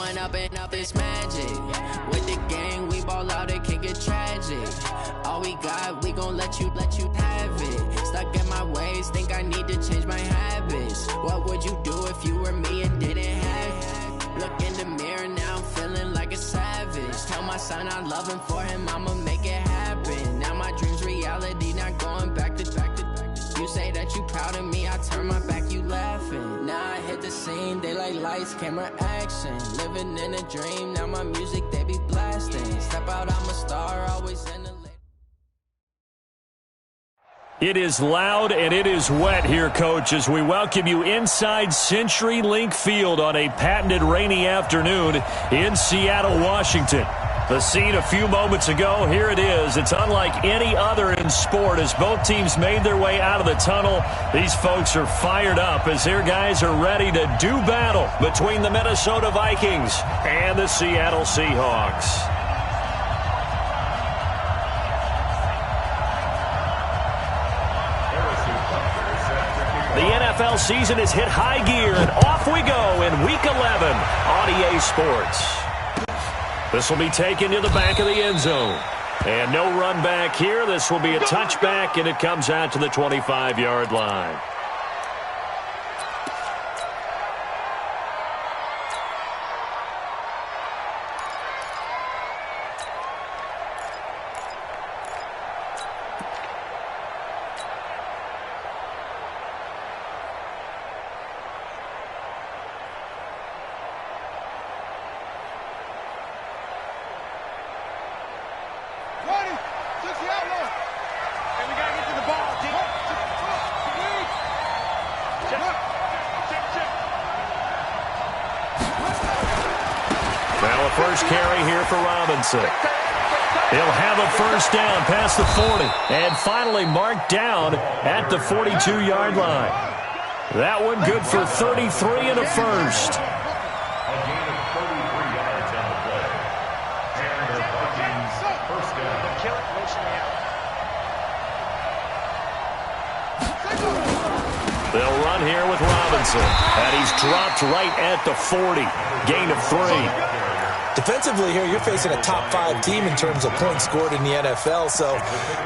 one up and up is magic. With the gang, we ball out, it can get tragic. All we got, we gon' let you have it. Stuck in my ways, think I need to change my habits. What would you do if you were me and didn't have it? Look in the mirror, now I'm feeling like a savage. Tell my son I love him, for him I'ma make it happen. Now my dream's reality, not going back to. You say that you proud of me, I turn my back, you laughing. Now I hit the scene, they like lights, camera, action. Living in a dream, now my music, they be blasting. Step out, I'm a star, always in the... It is loud and it is wet here, Coach, as we welcome you inside CenturyLink Field on a patented rainy afternoon in Seattle, Washington. The scene a few moments ago, here it is. It's unlike any other in sport as both teams made their way out of the tunnel. These folks are fired up as their guys are ready to do battle between the Minnesota Vikings and the Seattle Seahawks. The NFL season has hit high gear, and off we go in Week 11 on EA Sports. This will be taken to the back of the end zone. And no run back here. This will be a touchback, and it comes out to the 25-yard line. First carry here for Robinson. He'll have a first down past the 40 and finally marked down at the 42-yard line. That one good for 33 and a first. They'll run here with Robinson, and he's dropped right at the 40. Gain of 3. Defensively here, you're facing a top-5 team in terms of points scored in the NFL. So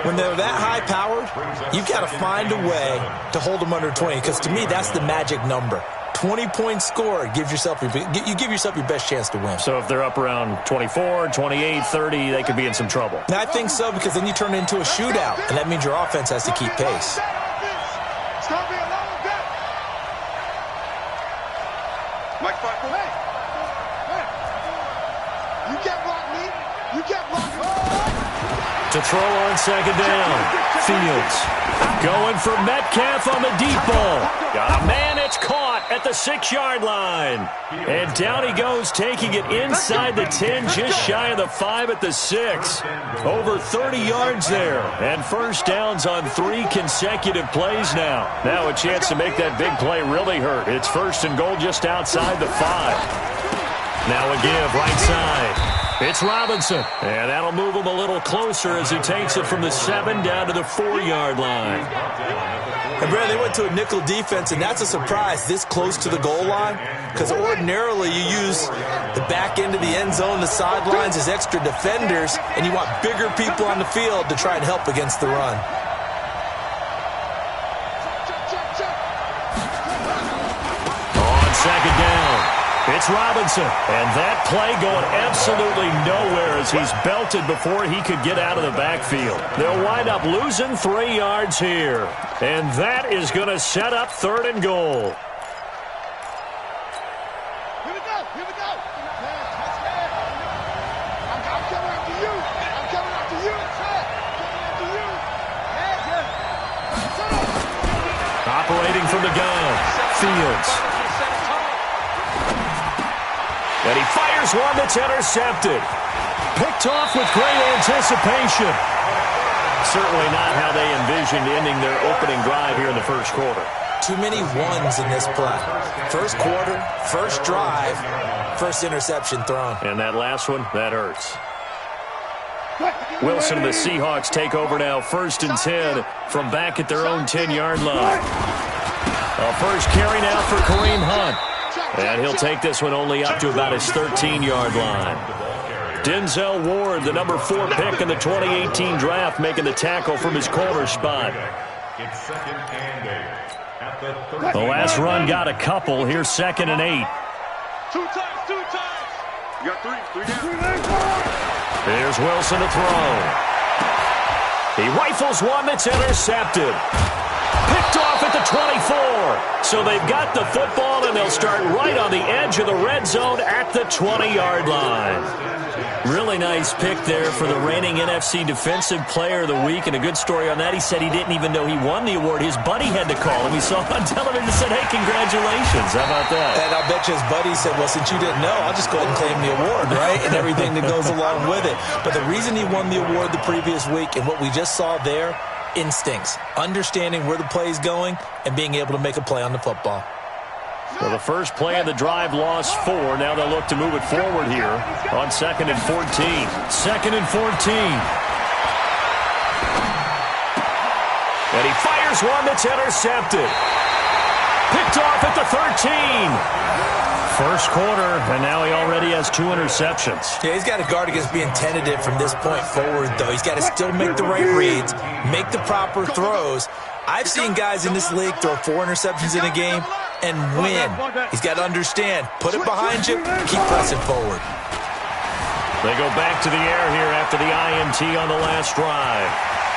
when they're that high-powered, you've got to find a way to hold them under 20. Because to me, that's the magic number. 20 points scored, you give yourself your best chance to win. So if they're up around 24, 28, 30, they could be in some trouble. And I think so, because then you turn it into a shootout, and that means your offense has to keep pace. Mike Parker, hey. You can't block me. You can't block me. To throw on second down. Fields going for Metcalf on the deep ball. Got a man, it's caught at the 6-yard line. And down he goes, taking it inside the 10, just shy of the 5 at the 6. Over 30 yards there. And first downs on 3 consecutive plays now. Now a chance to make that big play really hurt. It's first and goal just outside the 5. Now a give right side. It's Robinson, and that'll move him a little closer as he takes it from the 7 down to the 4-yard line. And Brad, they went to a nickel defense, and that's a surprise this close to the goal line, because ordinarily you use the back end of the end zone, the sidelines as extra defenders, and you want bigger people on the field to try and help against the run. On second down. It's Robinson, and that play going absolutely nowhere as he's belted before he could get out of the backfield. They'll wind up losing 3 yards here, and that is going to set up 3rd and goal. Here we go. Here we go. I'm coming after you. I'm coming after you. Operating from the gun, Fields. And he fires one that's intercepted. Picked off with great anticipation. Certainly not how they envisioned ending their opening drive here in the first quarter. Too many ones in this play. First quarter, first drive, first interception thrown. And that last one, that hurts. Wilson and the Seahawks take over now, 1st and 10 from back at their own 10-yard line. A first carry now for Kareem Hunt. And he'll take this one only up to about his 13-yard line. Denzel Ward, the number 4 pick in the 2018 draft, making the tackle from his corner spot. The last run got a couple. Here's 2nd and 8. 2 times. You got 3 down. Here's Wilson to throw. He rifles one that's intercepted. Picked off at the 24. So they've got the football, and they'll start right on the edge of the red zone at the 20-yard line. Really nice pick there for the reigning NFC Defensive Player of the Week, and a good story on that. He said he didn't even know he won the award. His buddy had to call him. He saw it on television and said, hey, congratulations. How about that? And I bet you his buddy said, well, since you didn't know, I'll just go ahead and claim the award, right? And everything that goes along with it. But the reason he won the award the previous week and what we just saw there, instincts, understanding where the play is going and being able to make a play on the football. Well, the first play of the drive lost 4. Now they'll look to move it forward here on 2nd and 14. 2nd and 14. And he fires one that's intercepted. Picked off at the 13. First quarter, and now he already has 2 interceptions. Yeah, he's got to guard against being tentative from this point forward, though. He's got to still make the right reads, make the proper throws. I've seen guys in this league throw 4 interceptions in a game and win. He's got to understand, put it behind you, keep pressing forward. They go back to the air here after the INT on the last drive.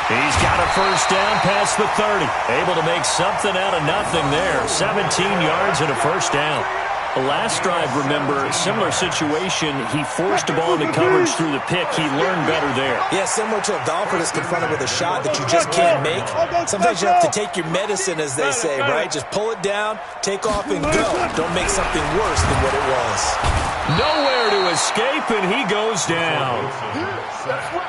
He's got a first down past the 30. Able to make something out of nothing there. 17 yards and a first down. The last drive, remember, similar situation. He forced the ball into coverage through the pick. He learned better there. Yeah, similar to a golfer that's confronted with a shot that you just can't make. Sometimes you have to take your medicine, as they say, right? Just pull it down, take off, and go. Don't make something worse than what it was. Nowhere to escape, and he goes down.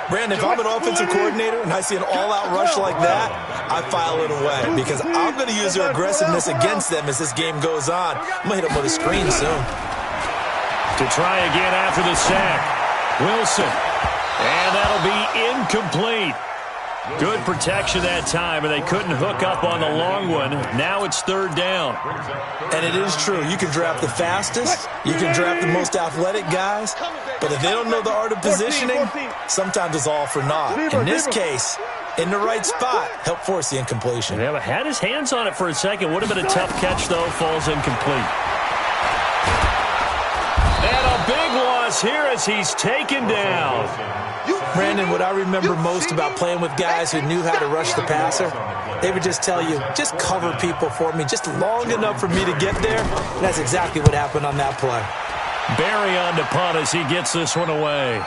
Brandon, if I'm an offensive coordinator and I see an all-out rush like that, I file it away because I'm going to use their aggressiveness against them as this game goes on. I'm going to hit them with a screen soon. To try again after the sack. Wilson. And that'll be incomplete. Good protection that time, and they couldn't hook up on the long one. Now it's 3rd down. And it is true. You can draft the fastest. You can draft the most athletic guys. But if they don't know the art of positioning, sometimes it's all for naught. In this case, in the right spot, help force the incompletion. Yeah, but had his hands on it for a second. Would have been a tough catch, though. Falls incomplete. And a big loss here as he's taken down. Brandon, what I remember most about playing with guys who knew how to rush the passer, they would just tell you, just cover people for me, just long enough for me to get there. And that's exactly what happened on that play. Barry on the punt as he gets this one away.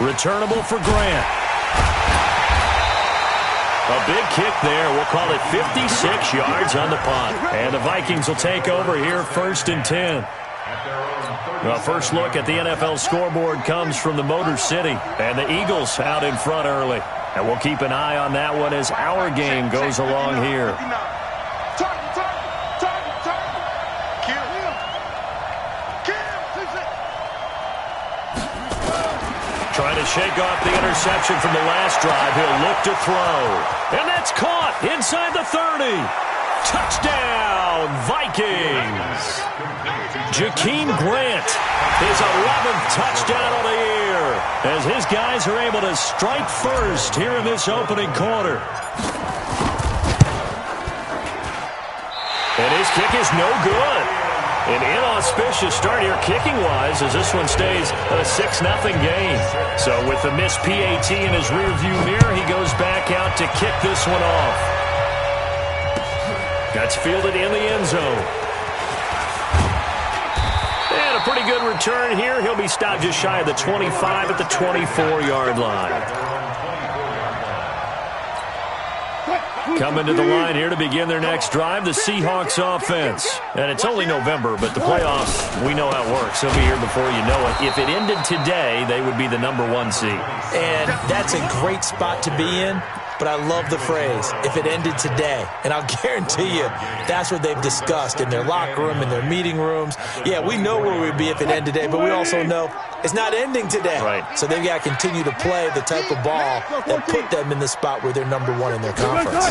Returnable for Grant. A big kick there. We'll call it 56 yards on the punt. And the Vikings will take over here 1st and 10. Well, first look at the NFL scoreboard comes from the Motor City. And the Eagles out in front early. And we'll keep an eye on that one as our game goes along here. Trying to shake off the interception from the last drive. He'll look to throw. And that's caught inside the 30. Touchdown, Vikings. Jakeem Grant, his 11th touchdown of the year, as his guys are able to strike first here in this opening quarter. And his kick is no good. An inauspicious start here kicking-wise as this one stays a 6-0 game. So with the missed PAT in his rearview mirror, he goes back out to kick this one off. That's fielded in the end zone. And a pretty good return here. He'll be stopped just shy of the 25 at the 24-yard line. Coming to the line here to begin their next drive, the Seahawks offense. And it's only November, but the playoffs, we know how it works. They'll be here before you know it. If it ended today, they would be the number 1 seed. And that's a great spot to be in. But I love the phrase, if it ended today. And I'll guarantee you, that's what they've discussed in their locker room, in their meeting rooms. Yeah, we know where we'd be if it ended today, but we also know it's not ending today. Right. So they've got to continue to play the type of ball that put them in the spot where they're number 1 in their conference.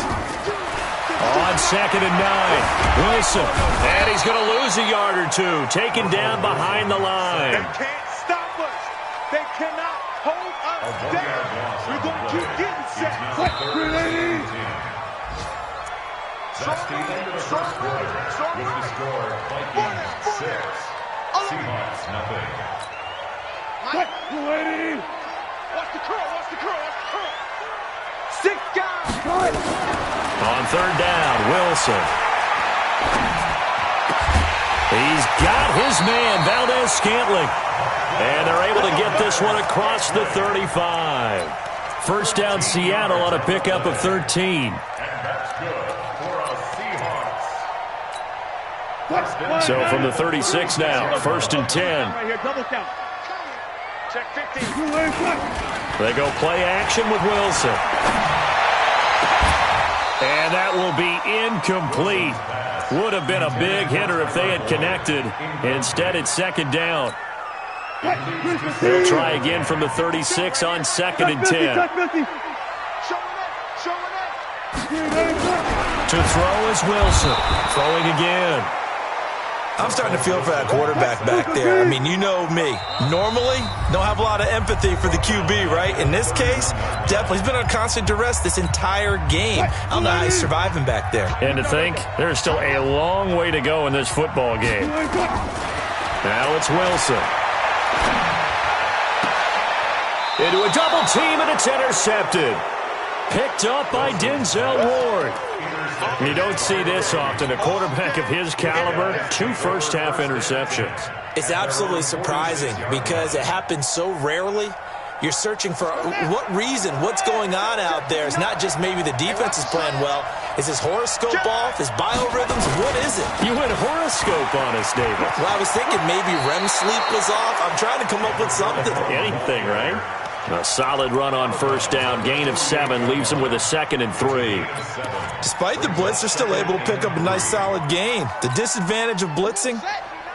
On 2nd and 9, Wilson. And he's going to lose a yard or two, taken down behind the line. They can't stop us. They cannot hold us down. We're going to keep getting set. That's the end of the first quarter. With the score, Vikings 6, Seahawks nothing. Ready? Watch the curl, watch the curl, watch the curl. 6 guys. On 3rd down, Wilson. He's got his man, Valdez-Scantling. And they're able to get this one across the 35. First down, Seattle on a pickup of 13. So from the 36 now, 1st and 10. Right here, double count. Check 15. They go play action with Wilson. And that will be incomplete. Would have been a big hitter if they had connected. Instead, it's 2nd down. They'll try again from the 36 on 2nd and 10. To throw is Wilson. Throwing again. I'm starting to feel for that quarterback back there. I mean, you know me. Normally, don't have a lot of empathy for the QB, right? In this case, definitely. He's been on constant duress this entire game. I don't know how he's surviving back there. And to think, there's still a long way to go in this football game. Now it's Wilson. Into a double team, and it's intercepted. Picked up by Denzel Ward. You don't see this often. A quarterback of his caliber, 2 first-half interceptions. It's absolutely surprising because it happens so rarely. You're searching for what reason, what's going on out there. It's not just maybe the defense is playing well. Is his horoscope off? His biorhythms? What is it? You went horoscope on us, David. Well, I was thinking maybe REM sleep was off. I'm trying to come up with something. Anything, right? A solid run on 1st down. Gain of 7 leaves them with a 2nd and 3. Despite the blitz, they're still able to pick up a nice solid gain. The disadvantage of blitzing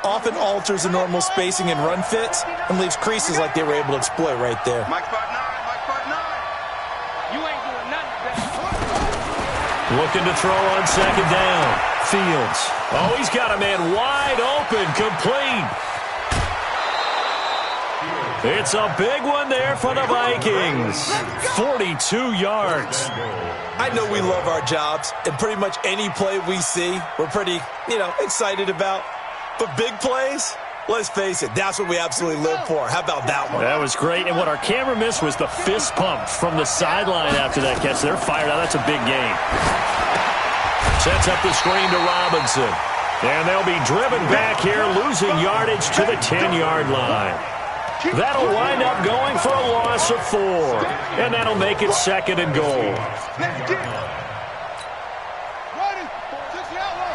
often alters the normal spacing and run fits and leaves creases like they were able to exploit right there. Mike 5-9, Mike 5-9. You ain't doing nothing. Looking to throw on 2nd down. Fields. Oh, he's got a man wide open, complete. It's a big one there for the Vikings. 42 yards. I know we love our jobs, and pretty much any play we see, we're pretty, excited about. But big plays, let's face it, that's what we absolutely live for. How about that one? That was great, and what our camera missed was the fist pump from the sideline after that catch. They're fired out. That's a big game. Sets up the screen to Robinson. And they'll be driven back here, losing yardage to the 10-yard line. That'll wind up going for a loss of 4. And that'll make it 2nd and goal. Let's get it. Ready. Check the outlaw.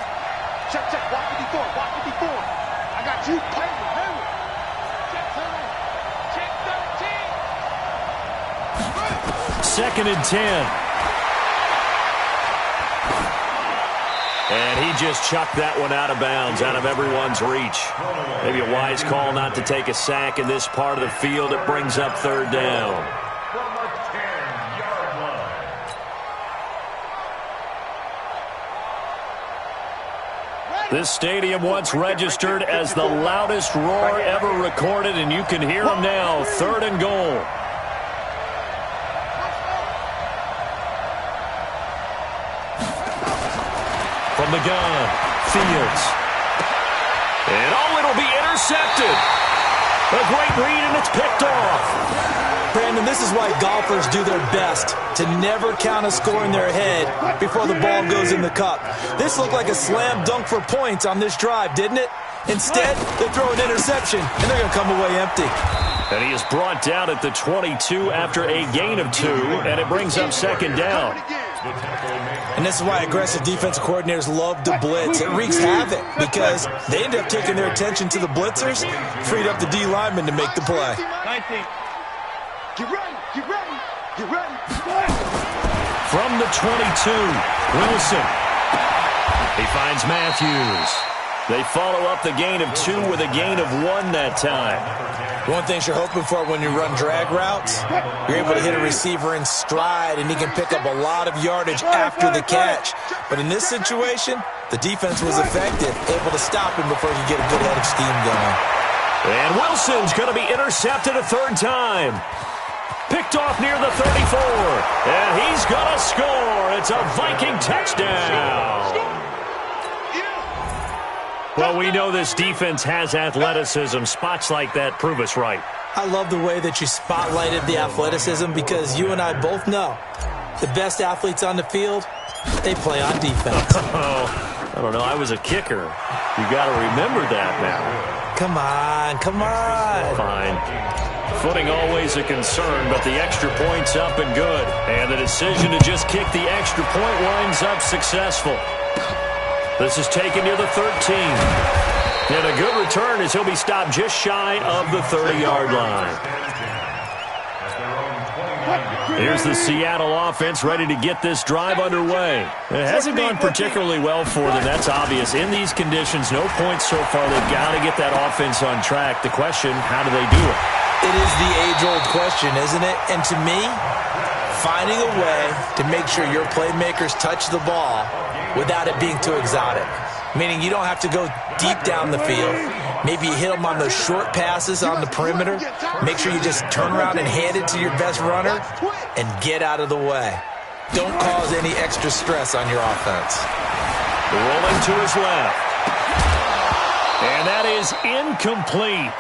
Check. Walk 54. Walk 54. I got you. Play it. Check 13. 2nd and 10. And he just chucked that one out of bounds, out of everyone's reach. Maybe a wise call not to take a sack in this part of the field. It brings up 3rd down. From the 10-yard line. This stadium once registered as the loudest roar ever recorded, and you can hear him now. 3rd and goal. From the gun, Fields. And it'll be intercepted. A great read, and it's picked off. Brandon, this is why golfers do their best to never count a score in their head before the ball goes in the cup. This looked like a slam dunk for points on this drive, didn't it? Instead, they throw an interception, and they're going to come away empty. And he is brought down at the 22 after a gain of 2, and it brings up 2nd down. And this is why aggressive defensive coordinators love to blitz. It wreaks havoc because they end up taking their attention to the blitzers, freed up the D lineman to make the play. 19. Get ready. Get ready. Get ready. From the 22, Wilson. He finds Matthews. They follow up the gain of 2 with a gain of 1 that time. One thing you're hoping for when you run drag routes, you're able to hit a receiver in stride, and he can pick up a lot of yardage after the catch. But in this situation, the defense was effective, able to stop him before he could get a good head of steam going. And Wilson's going to be intercepted a third time. Picked off near the 34. And he's going to score. It's a Viking touchdown. Well, we know this defense has athleticism. Spots like that prove us right. I love the way that you spotlighted the athleticism because you and I both know the best athletes on the field, they play on defense. I don't know. I was a kicker. You got to remember that now. Come on, come on. Fine. Footing always a concern, but the extra point's up and good. And the decision to just kick the extra point winds up successful. This is taken near the 13. And a good return as he'll be stopped just shy of the 30-yard line. Here's the Seattle offense ready to get this drive underway. It hasn't gone particularly well for them, that's obvious. In these conditions, no points so far. They've got to get that offense on track. The question, how do they do it? It is the age-old question, isn't it? And to me, finding a way to make sure your playmakers touch the ball without it being too exotic. Meaning you don't have to go deep down the field. Maybe you hit them on those short passes on the perimeter. Make sure you just turn around and hand it to your best runner and get out of the way. Don't cause any extra stress on your offense. Rolling to his left. And that is incomplete.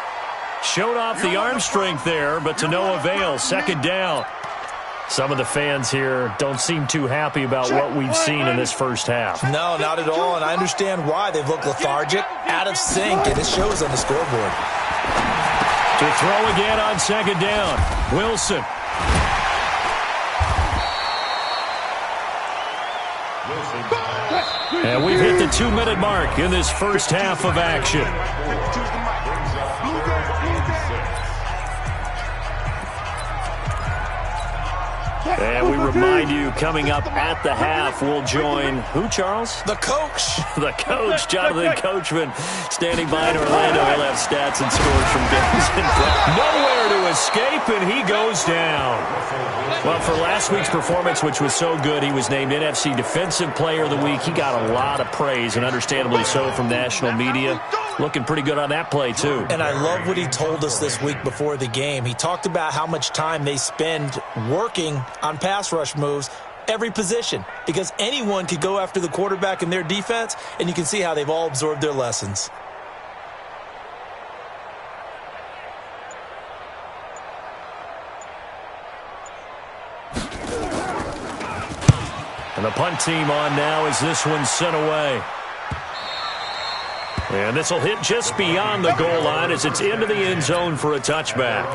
Showed off the arm strength there, but to no avail. Second down. Some of the fans here don't seem too happy about what we've seen in this first half. No, not at all, and I understand why. They've looked lethargic, out of sync, and it shows on the scoreboard. To throw again on second down. Wilson. And we've hit the 2-minute mark in this first half of action. And we remind you, coming up at the half, we'll join who, Charles? The coach. The coach, Jonathan Coachman, standing by in Orlando. He'll have stats and scores from games in front. Nowhere to escape, and he goes down. Well, for last week's performance, which was so good, he was named NFC Defensive Player of the Week. He got a lot of praise, and understandably so, from national media. Looking pretty good on that play, too. And I love what he told us this week before the game. He talked about how much time they spend working on pass rush moves, every position, because anyone could go after the quarterback in their defense, and you can see how they've all absorbed their lessons. And the punt team on now as this one's sent away. And this will hit just beyond the goal line as it's into the end zone for a touchback.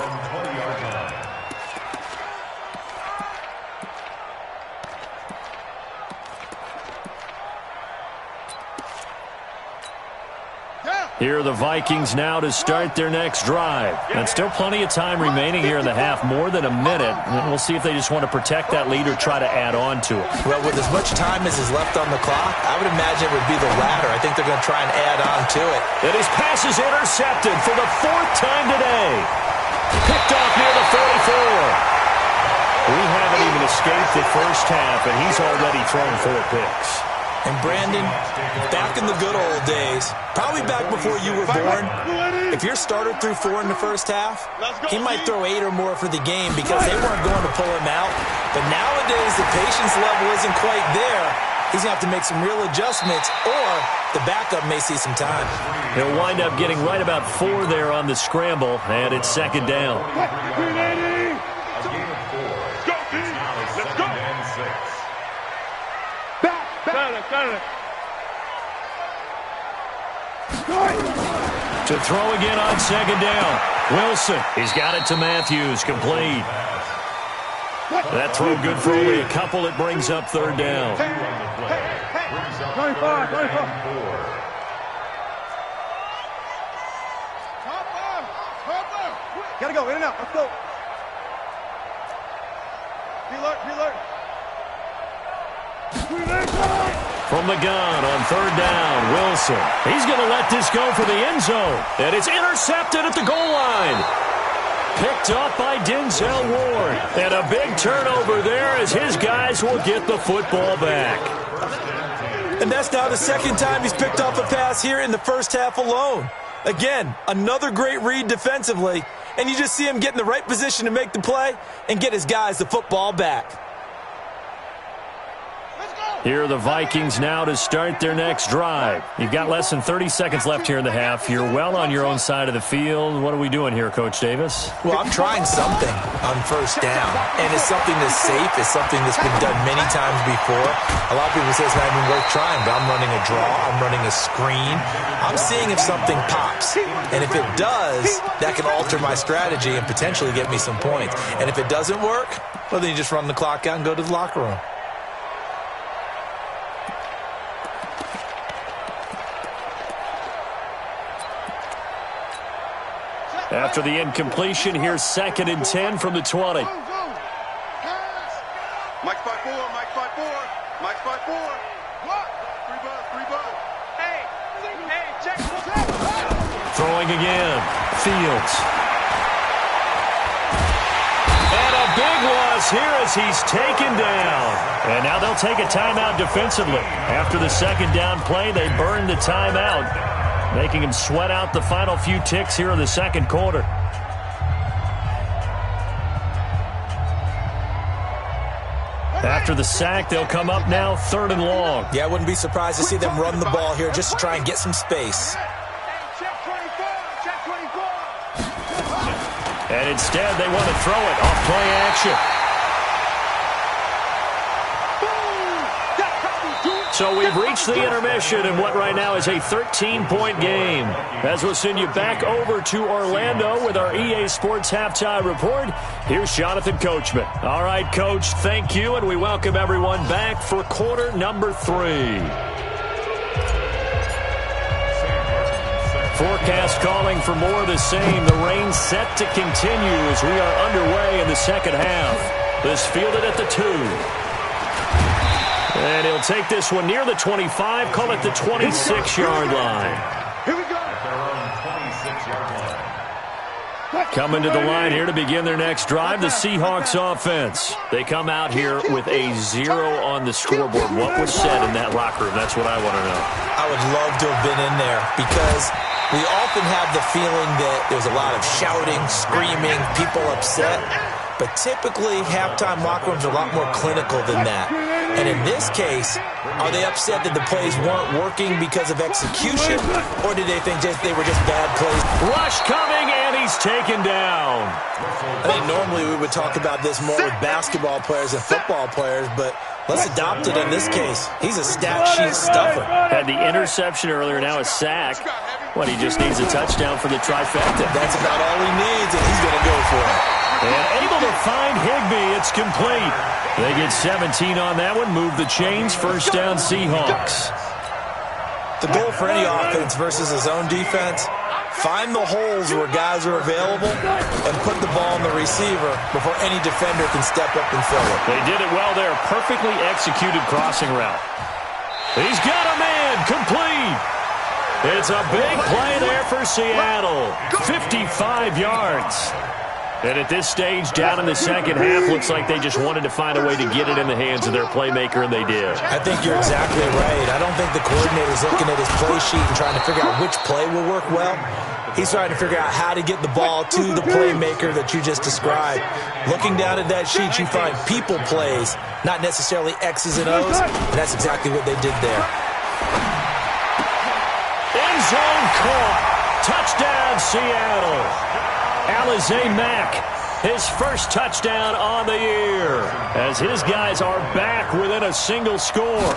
Here are the Vikings now to start their next drive. And still plenty of time remaining here in the half, more than a minute. And we'll see if they just want to protect that lead or try to add on to it. Well, with as much time as is left on the clock, I would imagine it would be the latter. I think they're going to try and add on to it. And his pass is intercepted for the 4th time today. Picked off near the 34. We haven't even escaped the first half, and he's already thrown 4 picks. And Brandon, back in the good old days, probably back before you were born, if your starter threw 4 in the first half, he might throw 8 or more for the game because they weren't going to pull him out. But nowadays, the patience level isn't quite there. He's going to have to make some real adjustments, or the backup may see some time. He'll wind up getting right about 4 there on the scramble, and it's second down. To throw again on second down. Wilson, he's got it to Matthews, complete. That throw good for only a couple. It brings up third down. 25. Gotta go, in and out, let's go. Be alert. From the gun on third down, Wilson. He's going to let this go for the end zone. And it's intercepted at the goal line. picked off by Denzel Ward. And a big turnover there as his guys will get the football back. And that's now the second time he's picked off a pass here in the first half alone. Again, another great read defensively, and you just see him get in the right position to make the play and get his guys the football back. Here are the Vikings now to start their next drive. You've got less than 30 seconds left here in the half. You're well on your own side of the field. What are we doing here, Coach Davis? Well, I'm trying something on first down, and it's something that's safe. It's something that's been done many times before. A lot of people say it's not even worth trying, but I'm running a draw. I'm running a screen. I'm seeing if something pops, and if it does, that can alter my strategy and potentially get me some points. And if it doesn't work, well, then you just run the clock out and go to the locker room. After the incompletion, here's 2nd and 10 from the 20. Mike 5-4, Mike 5-4, Mike 5-4. What? Three ball. Hey, check. Throwing again. Fields. And a big loss here as he's taken down. And now they'll take a timeout defensively. After the second down play, they burn the timeout, making him sweat out the final few ticks here in the second quarter. After the sack, they'll come up now 3rd and long. Yeah, I wouldn't be surprised to see them run the ball here just to try and get some space. And instead, they want to throw it off play action. So we've reached the intermission in what right now is a 13-point game. As we'll send you back over to Orlando with our EA Sports Halftime Report, here's Jonathan Coachman. All right, Coach, thank you, and we welcome everyone back for quarter number 3. Forecast calling for more of the same. The rain set to continue as we are underway in the second half. This fielded at the 2. And he'll take this one near the 25, call it the 26-yard line. Here we go. Coming to the line here to begin their next drive, the Seahawks offense. They come out here with a 0 on the scoreboard. What was said in that locker room? That's what I want to know. I would love to have been in there because we often have the feeling that there's a lot of shouting, screaming, people upset. But typically, halftime locker rooms are a lot more clinical than that. And in this case, are they upset that the plays weren't working because of execution? Or did they think they were just bad plays? Rush coming, and he's taken down. I think normally we would talk about this more with basketball players and football players, but let's adopt it in this case. He's a stat sheet stuffer. Had the interception earlier, now a sack. What, he just needs a touchdown for the trifecta. That's about all he needs, and he's going to go for it. And able to find Higbee. It's complete. They get 17 on that one. Move the chains. First down, Seahawks. The goal for any offense versus his own defense, find the holes where guys are available and put the ball in the receiver before any defender can step up and fill it. They did it well there. Perfectly executed crossing route. He's got a man. Complete. It's a big play there for Seattle. 55 yards. And at this stage, down in the second half, looks like they just wanted to find a way to get it in the hands of their playmaker, and they did. I think you're exactly right. I don't think the coordinator's looking at his play sheet and trying to figure out which play will work well. He's trying to figure out how to get the ball to the playmaker that you just described. Looking down at that sheet, you find people plays, not necessarily X's and O's, and that's exactly what they did there. End zone caught. Touchdown, Seattle. Alize Mack, his first touchdown on the year, as his guys are back within a single score.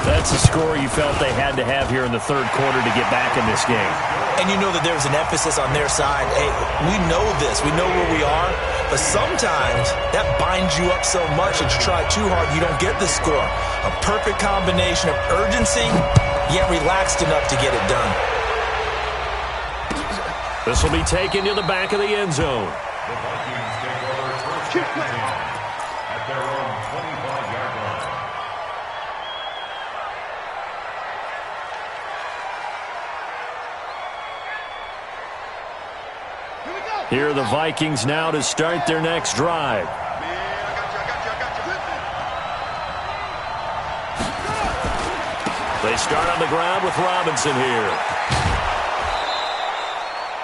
That's a score you felt they had to have here in the third quarter to get back in this game. And you know that there's an emphasis on their side. Hey, we know this. We know where we are. But sometimes that binds you up so much that you try too hard, you don't get the score. A perfect combination of urgency, yet relaxed enough to get it done. This will be taken to the back of the end zone. The Vikings take over first and 10 at their own 25-yard line. Here we go. Here are the Vikings now to start their next drive. They start on the ground with Robinson here.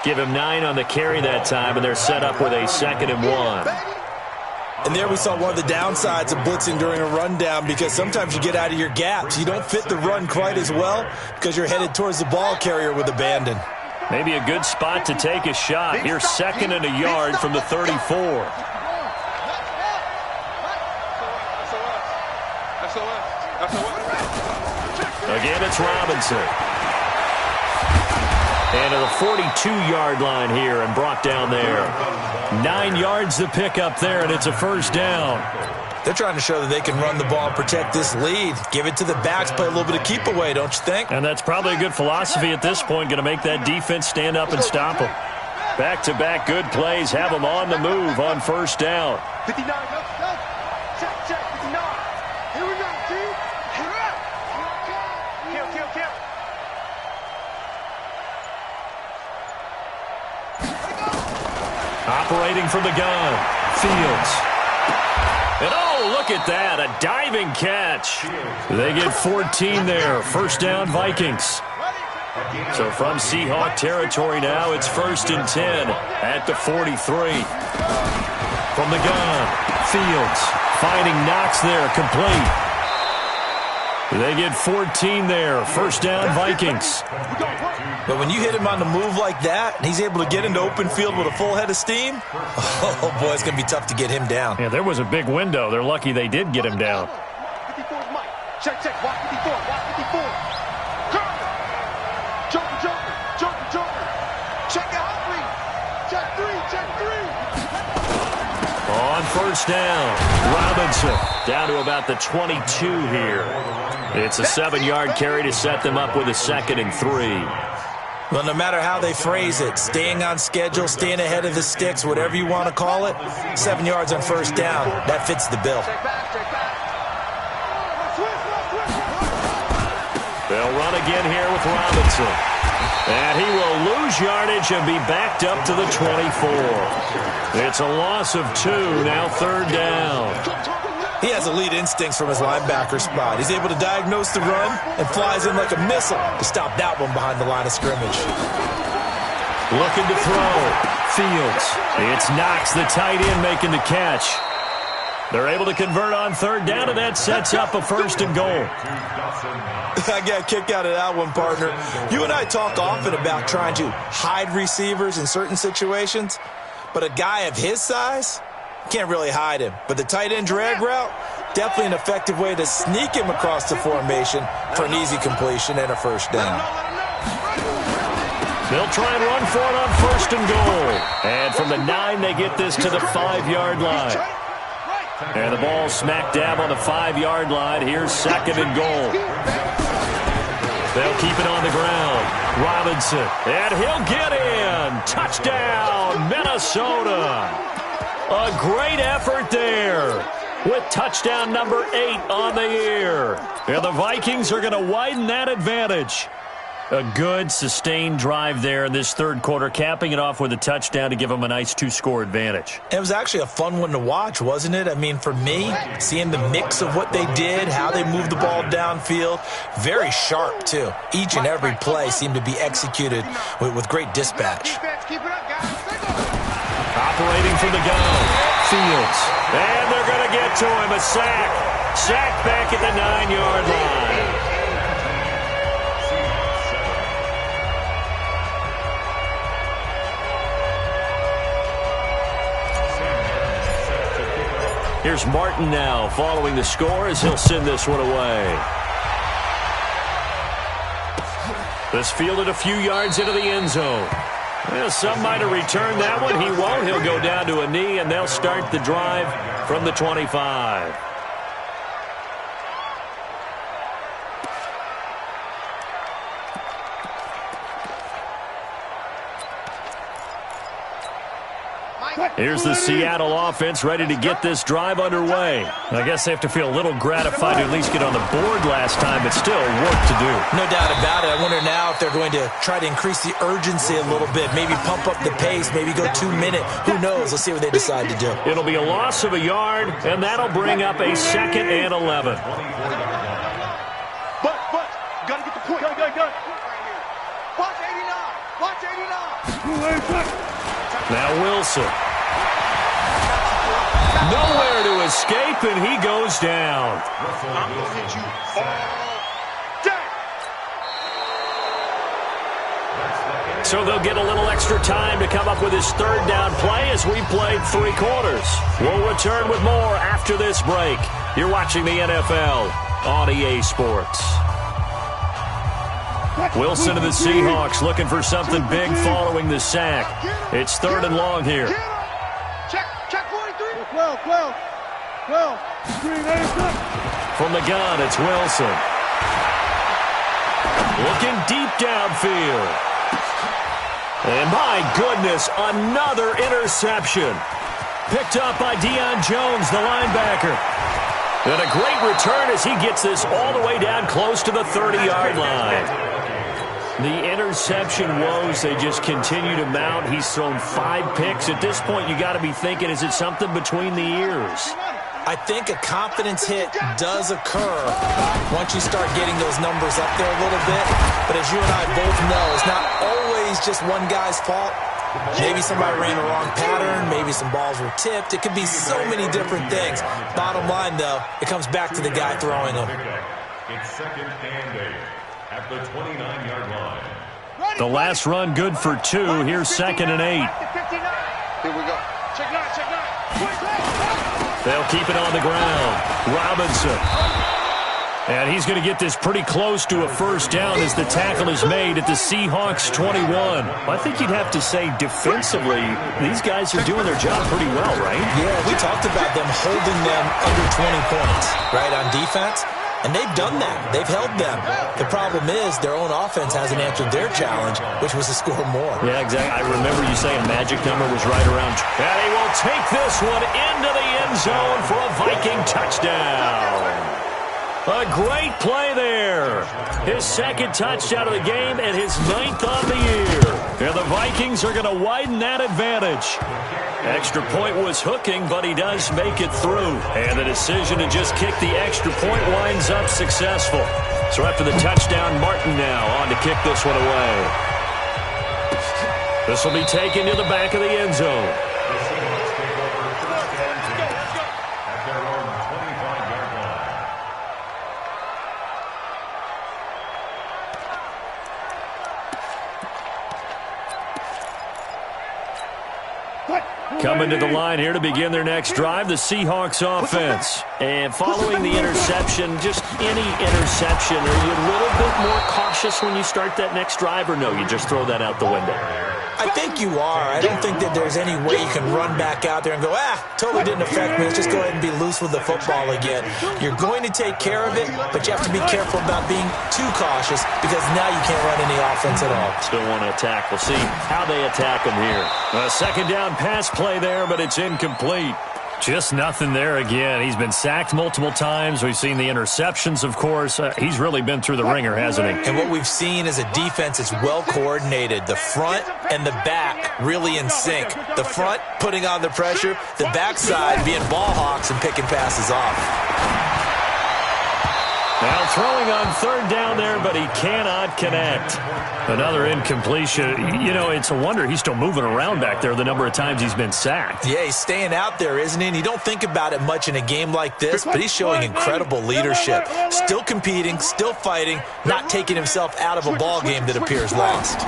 Give him 9 on the carry that time, and they're set up with a 2nd and 1. And there we saw one of the downsides of blitzing during a rundown, because sometimes you get out of your gaps. You don't fit the run quite as well because you're headed towards the ball carrier with abandon. Maybe a good spot to take a shot. Here's 2nd and a yard from the 34. Again, it's Robinson. And to the 42-yard line here and brought down there. 9 yards to pick up there, and it's a first down. They're trying to show that they can run the ball and protect this lead. Give it to the backs, play a little bit of keep away, don't you think? And that's probably a good philosophy at this point, going to make that defense stand up and stop them. Back-to-back good plays, have them on the move on first down. 59, check, 59. Here we go, team. Kill. Operating from the gun, Fields. And oh, look at that, a diving catch. They get 14 there, first down Vikings. So from Seahawk territory now, it's 1st and 10 at the 43. From the gun, Fields finding Knox there, complete. They get 14 there, first down Vikings. But when you hit him on the move like that, and he's able to get into open field with a full head of steam, oh boy, it's going to be tough to get him down. Yeah, there was a big window. They're lucky they did get him down. 54 is Mike. Check, walk 54, walk 54. Joker. Check out 3. Check 3. On first down, Robinson down to about the 22 here. It's a 7-yard carry to set them up with a 2nd and 3. Well, no matter how they phrase it, staying on schedule, staying ahead of the sticks, whatever you want to call it, 7 yards on first down, that fits the bill. They'll run again here with Robinson. And he will lose yardage and be backed up to the 24. It's a loss of 2, now 3rd down. He has elite instincts from his linebacker spot. He's able to diagnose the run and flies in like a missile to stop that one behind the line of scrimmage. Looking to throw. Fields. It's Knox, the tight end, making the catch. They're able to convert on 3rd down, and that sets up a 1st and goal. I got a kick out of that one, partner. You and I talk often about trying to hide receivers in certain situations, but a guy of his size can't really hide him. But the tight end drag route, definitely an effective way to sneak him across the formation for an easy completion and a first down. They'll try and run for it on 1st and goal. And from the 9, they get this to the 5-yard line. And the ball smack dab on the 5-yard line. Here's 2nd and goal. They'll keep it on the ground. Robinson, and he'll get in. Touchdown, Minnesota. A great effort there with touchdown number 8 on the year. And the Vikings are going to widen that advantage. A good, sustained drive there in this 3rd quarter, capping it off with a touchdown to give them a nice 2-score advantage. It was actually a fun one to watch, wasn't it? I mean, for me, seeing the mix of what they did, how they moved the ball downfield, very sharp, too. Each and every play seemed to be executed with great dispatch. Operating from the gun, Fields. And they're going to get to him, a sack. Sack back at the 9-yard line. Here's Martin now following the score as he'll send this one away. This fielded a few yards into the end zone. Well, some might have returned that one. He won't. He'll go down to a knee, and they'll start the drive from the 25. Here's the Seattle offense ready to get this drive underway. I guess they have to feel a little gratified to at least get on the board last time, but still work to do. No doubt about it. I wonder now if they're going to try to increase the urgency a little bit, maybe pump up the pace, maybe go 2 minute. Who knows? Let's see what they decide to do. It'll be a loss of a yard, and that'll bring up a 2nd and 11. But, gotta get the point. Go. Watch 89. Watch 89. Now Wilson. Nowhere to escape, and he goes down. I'm going to hit you all day. So they'll get a little extra time to come up with his 3rd down play as we played 3 quarters. We'll return with more after this break. You're watching the NFL on EA Sports. Wilson of the Seahawks looking for something big following the sack. It's 3rd and long here. Check 43. 12. From the gun, it's Wilson. Looking deep downfield. And my goodness, another interception. Picked up by Deion Jones, the linebacker. And a great return as he gets this all the way down close to the 30-yard line. The interception woes, they just continue to mount. He's thrown 5 picks. At this point, you got to be thinking, is it something between the ears? I think a confidence hit does occur once you start getting those numbers up there a little bit. But as you and I both know, it's not always just one guy's fault. Maybe somebody ran a wrong pattern. Maybe some balls were tipped. It could be so many different things. Bottom line, though, it comes back to the guy throwing them. It's 2nd and 8 at the 29-yard line. The last run good for 2. Here's 2nd and 8. Here we go. Check 9. They'll keep it on the ground. Robinson. And he's going to get this pretty close to a 1st down as the tackle is made at the Seahawks 21. I think you'd have to say defensively, these guys are doing their job pretty well, right? Yeah, we talked about them holding them under 20 points, right, on defense. And they've done that. They've held them. The problem is their own offense hasn't answered their challenge, which was to score more. Yeah, exactly. I remember you saying magic number was right around. And he will take this one into the end zone for a Viking touchdown. A great play there. His 2nd touchdown of the game and his 9th on the year. And the Vikings are going to widen that advantage. Extra point was hooking, but he does make it through. And the decision to just kick the extra point winds up successful. So after the touchdown, Martin now on to kick this one away. This will be taken to the back of the end zone. Coming to the line here to begin their next drive, the Seahawks offense. And following the interception, just any interception, are you a little bit more cautious when you start that next drive, or no, you just throw that out the window? I think you are. I don't think that there's any way you can run back out there and go, totally didn't affect me. Let's just go ahead and be loose with the football again. You're going to take care of it, but you have to be careful about being too cautious because now you can't run any offense at all. Still want to attack. We'll see how they attack them here. A 2nd down pass play there, but it's incomplete. Just nothing there again. He's been sacked multiple times. We've seen the interceptions, of course. He's really been through the ringer, hasn't he? And what we've seen is a defense that's well coordinated. The front and the back really in sync. The front putting on the pressure, the backside being ball hawks and picking passes off. Now throwing on 3rd down there, but he cannot connect. Another incompletion. You know, it's a wonder he's still moving around back there the number of times he's been sacked. Yeah, he's staying out there, isn't he? And you don't think about it much in a game like this, but he's showing incredible leadership. Still competing, still fighting, not taking himself out of a ball game that appears lost.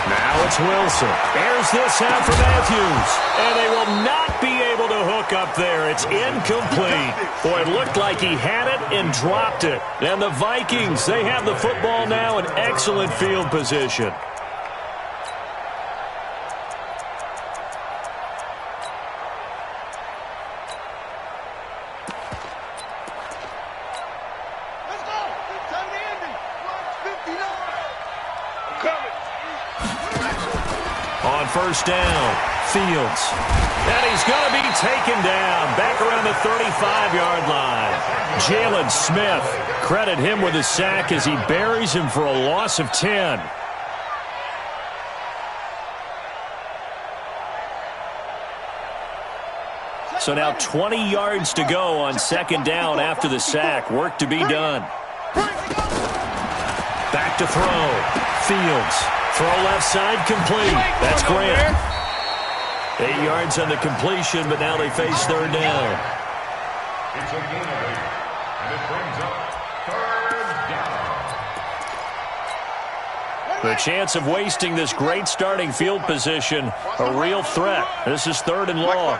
Now it's Wilson. Airs this out for Matthews. And they will not be able to hook up there. It's incomplete. Boy, it looked like he had it and dropped it. And the Vikings, they have the football now in excellent field position. first down. Fields. And he's going to be taken down back around the 35-yard line. Jalen Smith, credit him with a sack as he buries him for a loss of 10. So now 20 yards to go on second down after the sack. Work to be done. Back to throw. Fields. Throw left side complete. That's Grant. 8 yards on the completion, but now they face third down. It's a gain of 8, and it brings up third down. The chance of wasting this great starting field position, a real threat. This is third and long.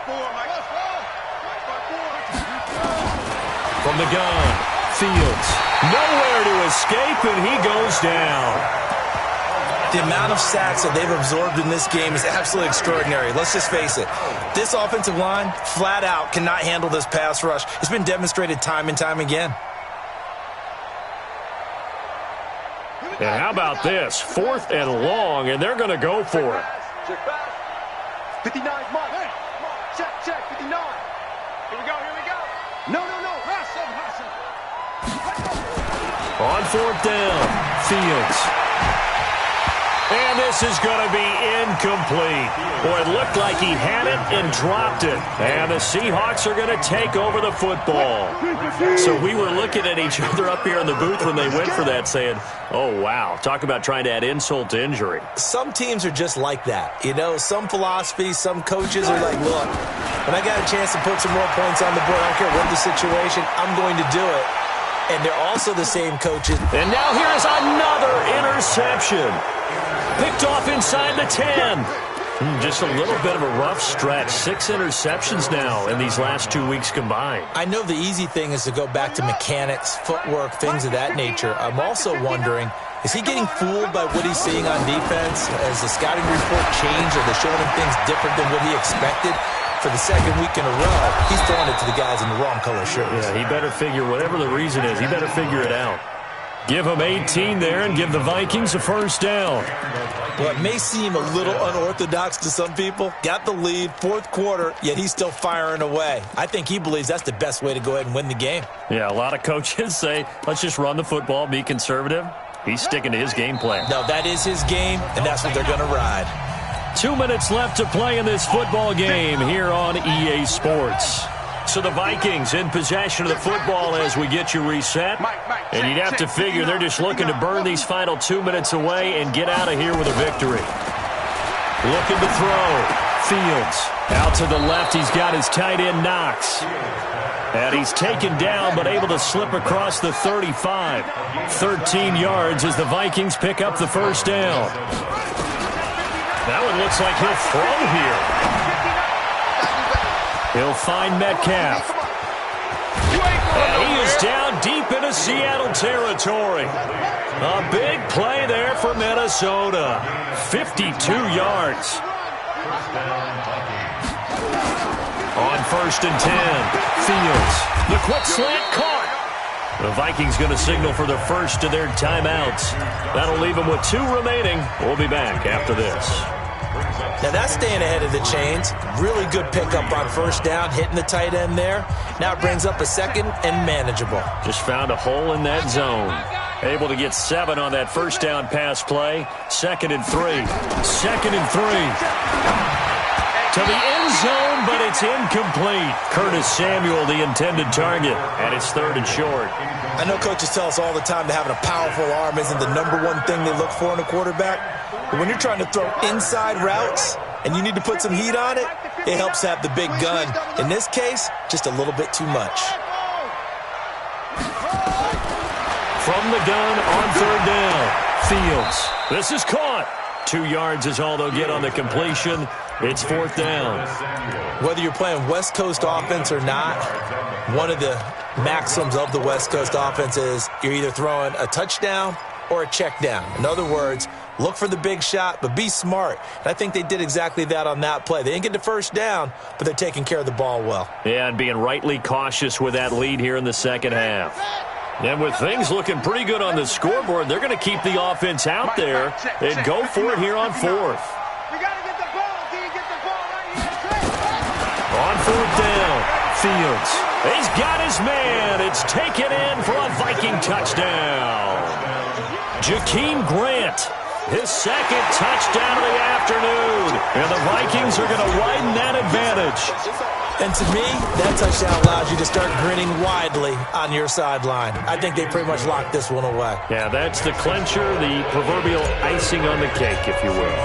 From the gun, Fields. Nowhere to escape, and he goes down. The amount of sacks that they've absorbed in this game is absolutely extraordinary. Let's just face it. This offensive line, flat out, cannot handle this pass rush. It's been demonstrated time and time again. And how about this? 4th and long, and they're going to go for it. Check back. 59, Mike. Check, 59. Here we go. No. Wrestle. On 4th down, Fields. And this is going to be incomplete. Boy, it looked like he had it and dropped it. And the Seahawks are going to take over the football. So we were looking at each other up here in the booth when they went for that saying, oh, wow, talk about trying to add insult to injury. Some teams are just like that. You know, some philosophies, some coaches are like, look, when I got a chance to put some more points on the board, I don't care what the situation, I'm going to do it. And they're also the same coaches. And now here is another interception. Picked off inside the 10. Just a little bit of a rough stretch. 6 interceptions now in these last 2 weeks combined. I know the easy thing is to go back to mechanics, footwork, things of that nature. I'm also wondering, is he getting fooled by what he's seeing on defense? Has the scouting report changed? Are they showing him things different than what he expected? For the second week in a row, he's throwing it to the guys in the wrong color shirts. Yeah, he better figure, whatever the reason is, he better figure it out. Give him 18 there and give the Vikings a first down. Well, it may seem a little unorthodox to some people. Got the lead, 4th quarter, yet he's still firing away. I think he believes that's the best way to go ahead and win the game. Yeah, a lot of coaches say, let's just run the football, be conservative. He's sticking to his game plan. No, that is his game, and that's what they're going to ride. 2 minutes left to play in this football game here on EA Sports. So the Vikings in possession of the football as we get you reset. And you'd have to figure they're just looking to burn these final 2 minutes away and get out of here with a victory. Looking to throw. Fields out to the left. He's got his tight end Knox. And he's taken down but able to slip across the 35. 13 yards as the Vikings pick up the first down. That one looks like he'll throw here. He'll find Metcalf. And he is down deep into Seattle territory. A big play there for Minnesota. 52 yards. On 1st and 10. Fields. The quick slant caught. The Vikings going to signal for the first of their timeouts. That'll leave them with 2 remaining. We'll be back after this. Now that's staying ahead of the chains. Really good pickup on first down, hitting the tight end there. Now it brings up a second and manageable. Just found a hole in that zone. Able to get 7 on that first down pass play. 2nd and 3. 2nd and 3. To the end zone, but it's incomplete. Curtis Samuel, the intended target, and it's 3rd and short. I know coaches tell us all the time that having a powerful arm isn't the #1 thing they look for in a quarterback. But when you're trying to throw inside routes and you need to put some heat on it, it helps to have the big gun. In this case, just a little bit too much. From the gun on 3rd down. Fields. This is caught. 2 yards is all they'll get on the completion. It's 4th down. Whether you're playing West Coast offense or not, one of the maxims of the West Coast offense is you're either throwing a touchdown or a check down. In other words, look for the big shot, but be smart. And I think they did exactly that on that play. They didn't get the first down, but they're taking care of the ball well. Yeah, and being rightly cautious with that lead here in the second half. And with things looking pretty good on the scoreboard, they're going to keep the offense out there and go for it here on 4th. We got to get the ball Fields. He's got his man. It's taken in for a Viking touchdown. Jakeem Grant, his second touchdown of the afternoon. And the Vikings are going to widen that advantage. And to me, that touchdown allows you to start grinning widely on your sideline. I think they pretty much locked this one away. Yeah, that's the clincher, the proverbial icing on the cake, if you will.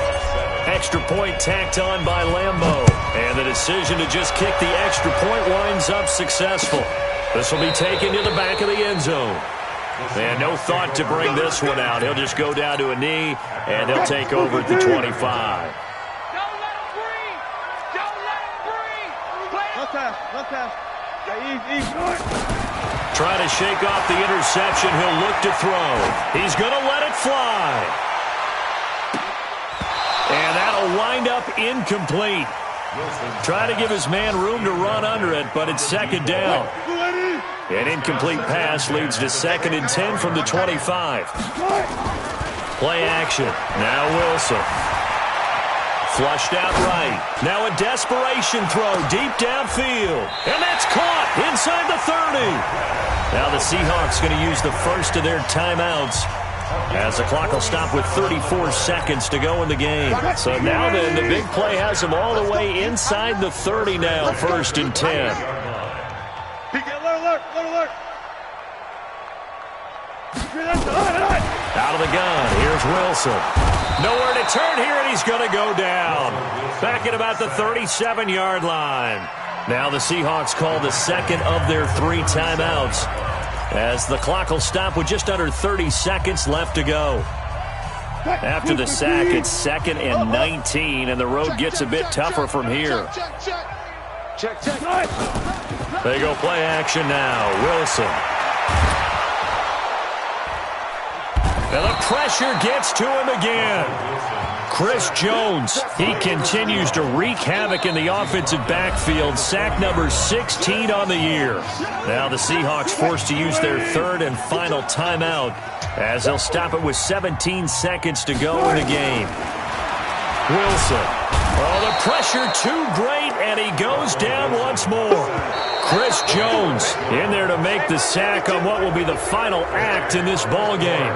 Extra point tacked on by Lambeau. And the decision to just kick the extra point winds up successful. This will be taken to the back of the end zone. And no thought to bring this one out. He'll just go down to a knee, and he'll take over at the 25. Trying to shake off the interception. He'll look to throw. He's going to let it fly. And that'll wind up incomplete. Try to give his man room to run under it, but it's second down. An incomplete pass leads to 2nd and 10 from the 25. Play action. Now Wilson. Flushed out right. Now a desperation throw deep downfield. And that's caught inside the 30. Now the Seahawks going to use the first of their timeouts as the clock will stop with 34 seconds to go in the game. So now then, the big play has them all the way inside the 30 now, 1st and 10. Out of the gun, here's Wilson. Nowhere to turn here, and he's going to go down. Back at about the 37-yard line. Now the Seahawks call the second of their 3 timeouts, as the clock will stop with just under 30 seconds left to go. After the sack, it's 2nd and 19, and the road gets a bit tougher from here. They go play action now. Wilson. And the pressure gets to him again. Chris Jones, he continues to wreak havoc in the offensive backfield. Sack number 16 on the year. Now the Seahawks forced to use their 3rd and final timeout, as they'll stop it with 17 seconds to go in the game. Wilson. Oh, the pressure too great, and he goes down once more. Chris Jones in there to make the sack on what will be the final act in this ball game.